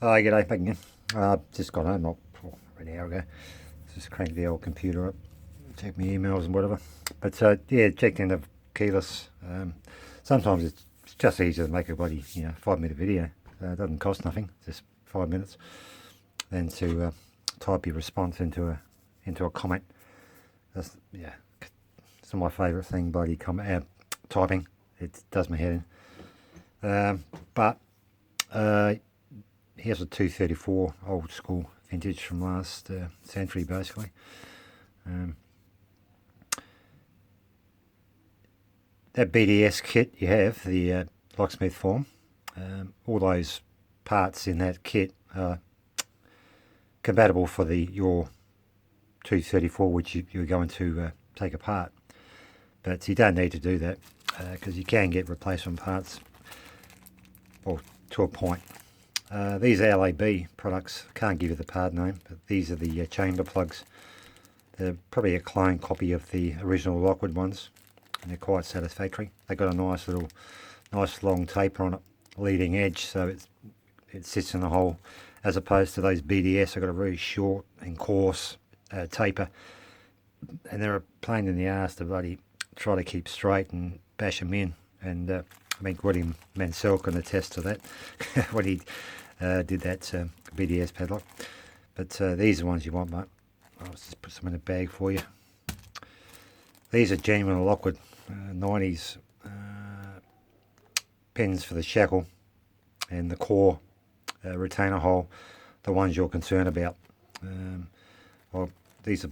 Hi, g'day, back again. Just got home not an hour ago. Just cranked the old computer up, checked my emails and whatever. But yeah, checked in the keyless. Sometimes it's just easier to make a bloody 5 minute video. It doesn't cost nothing, just 5 minutes. Then to type your response into a comment. That's it's my favourite thing, bloody comment typing. It does my head in. But here's a 234 old school vintage from last century, basically. That BDS kit you have, the locksmith form, all those parts in that kit are compatible for your 234, which you're going to take apart. But you don't need to do that because you can get replacement parts, or to a point. These are LAB products. I can't give you the part name, but these are the chamber plugs. They're probably a clone copy of the original Lockwood ones, and they're quite satisfactory. They've got a nice long taper on it, leading edge, so it sits in the hole, as opposed to those BDS. They've got a very short and coarse taper, and they're a pain in the arse to bloody try to keep straight and bash them in. And I think William Mansell can attest to that when he did that BDS padlock. But these are the ones you want, mate. I'll just put some in a bag for you. These are genuine Lockwood 90s pins for the shackle and the core retainer hole, the ones you're concerned about. Well, these are,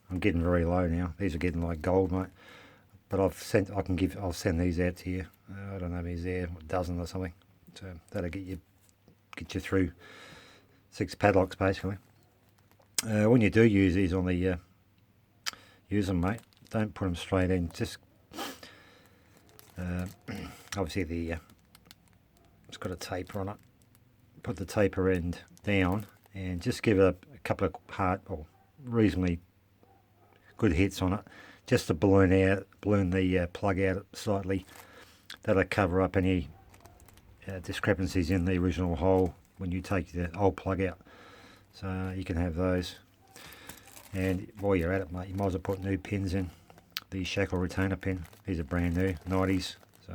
I'm getting very low now. These are getting like gold, mate. But I'll send these out to you. I don't know if he's there, a dozen or something. So that'll get you through 6 padlocks, basically. When you do use these on the use them, mate, don't put them straight in. Just obviously it's got a taper on it. Put the taper end down and just give it a couple of hard or reasonably good hits on it, just to balloon the plug out slightly. That'll cover up any discrepancies in the original hole when you take the old plug out. So you can have those. And while you're at it, mate, you might as well put new pins in. The shackle retainer pin. These are brand new, 90s. So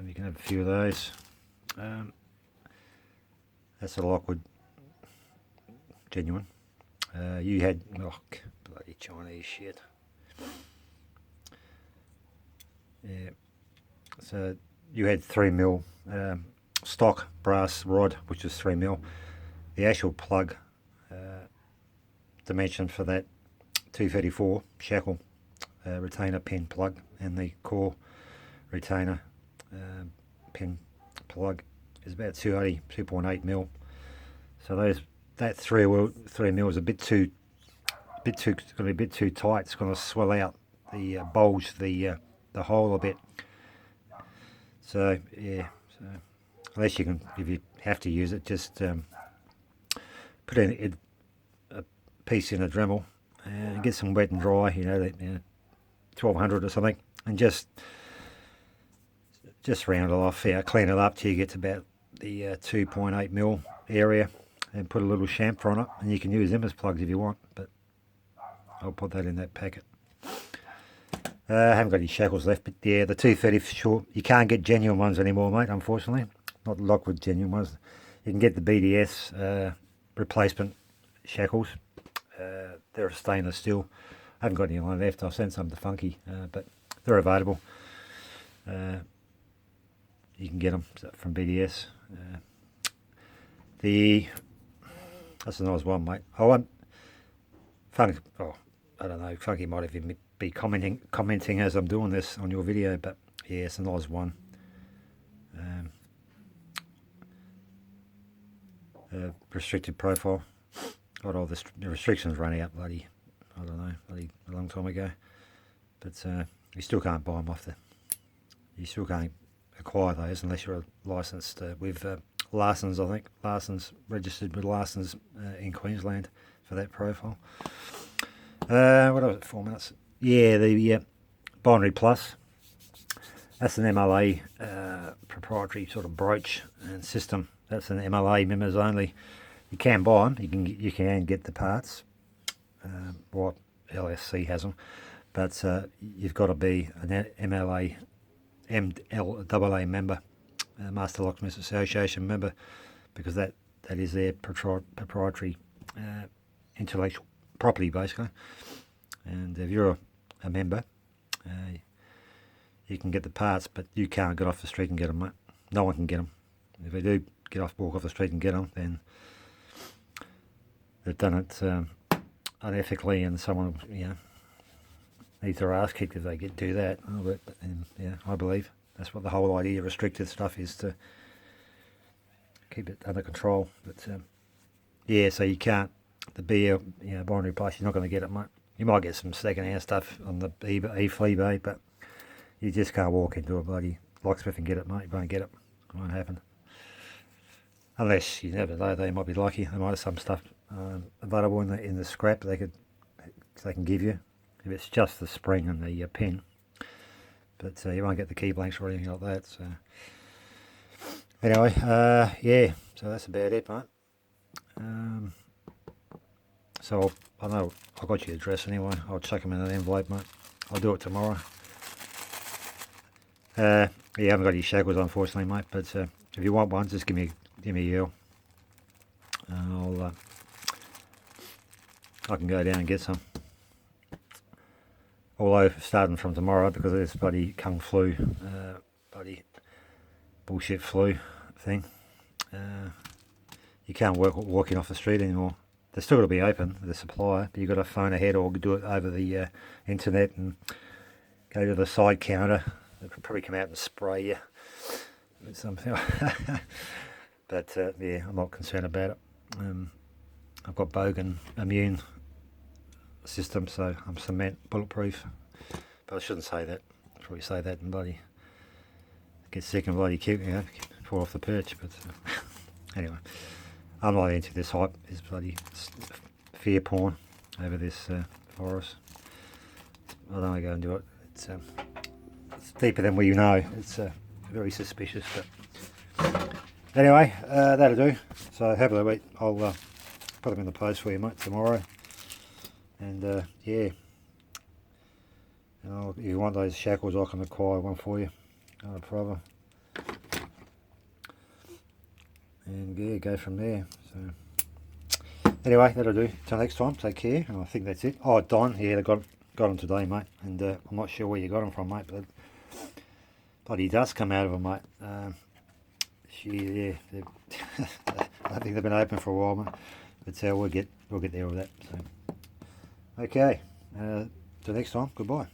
you can have a few of those. That's a Lockwood genuine. You had, bloody Chinese shit. Yeah. So you had 3mm stock brass rod, which is 3mm. The actual plug dimension for that 234 shackle retainer pin plug and the core retainer pin plug is about 2.8mm. So that 3mm is it's going to be a bit too tight. It's going to swell out the bulge the hole a bit. So yeah, unless you can, if you have to use it, just put in a piece in a Dremel and get some wet and dry, 1200 or something, and just round it off, clean it up till you get to about the 2.8mm area, and put a little chamfer on it, and you can use them as plugs if you want, but I'll put that in that packet. I haven't got any shackles left, but yeah, the 230 for sure. You can't get genuine ones anymore, mate, unfortunately. Not Lockwood genuine ones. You can get the BDS replacement shackles. They're a stainless steel. I haven't got any line left. I'll send some to Funky, but they're available. You can get them from BDS. That's a nice one, mate. I want Funky. Oh, I don't know. Funky might even be commenting as I'm doing this on your video, but yeah, it's a nice one. Restricted profile. Got all the restrictions running out, bloody, I don't know, bloody a long time ago. But you still can't buy them you still can't acquire those unless you're licensed with Larson's, I think. Larson's, registered with Larson's in Queensland for that profile. What was it, 4 minutes? Yeah, the Binary Plus. That's an MLA proprietary sort of brooch and system. That's an MLA members only. You can buy them. You can get the parts. What LSC has them, but you've got to be an MLA, MLAA member, Master Locksmiths Association member, because that is their proprietary intellectual property, basically. And if you're a member, you can get the parts, but you can't get off the street and get them, mate. No one can get them. If they do walk off the street and get them, then they've done it unethically, and someone, needs their ass kicked if they do that. And I believe that's what the whole idea of restricted stuff is, to keep it under control. But so you can't, the beer, buy and replace, you're not going to get it, mate. You might get some second-hand stuff on the eBay, but you just can't walk into a bloody locksmith and get it, mate. You won't get it. It won't happen. Unless, you never know, they might be lucky. They might have some stuff available in the scrap they can give you, if it's just the spring and the pin. But you won't get the key blanks or anything like that. So anyway, so that's about it, mate. So I know I got your address anyway. I'll chuck them in an envelope, mate. I'll do it tomorrow. I haven't got any shackles, unfortunately, mate. But if you want one, just give me a yell. I can go down and get some. Although starting from tomorrow, because of this bloody kung flu, bloody bullshit flu thing, you can't walking off the street anymore. They're still going to be open, the supplier, but you've got to phone ahead or do it over the internet and go to the side counter. They'll probably come out and spray you with something. But I'm not concerned about it. I've got Bogan immune system, so I'm cement bulletproof. But I shouldn't say that. I'll probably say that and bloody get sick and bloody fall off the perch. But anyway, I'm not into this hype, this bloody fear porn over this virus. I don't want to go and do it. It's deeper than we know. It's very suspicious. But anyway, that'll do. So have a week. I'll put them in the post for you, mate, tomorrow. And if you want those shackles, I can acquire one for you. Not a problem. And go from there. So anyway, that'll do. Till next time, take care. And I think that's it. Oh, Don, they got them today, mate. And I'm not sure where you got them from, mate, but bloody dust come out of them, mate. I think they've been open for a while, mate. But we'll get there with that. So okay, till next time. Goodbye.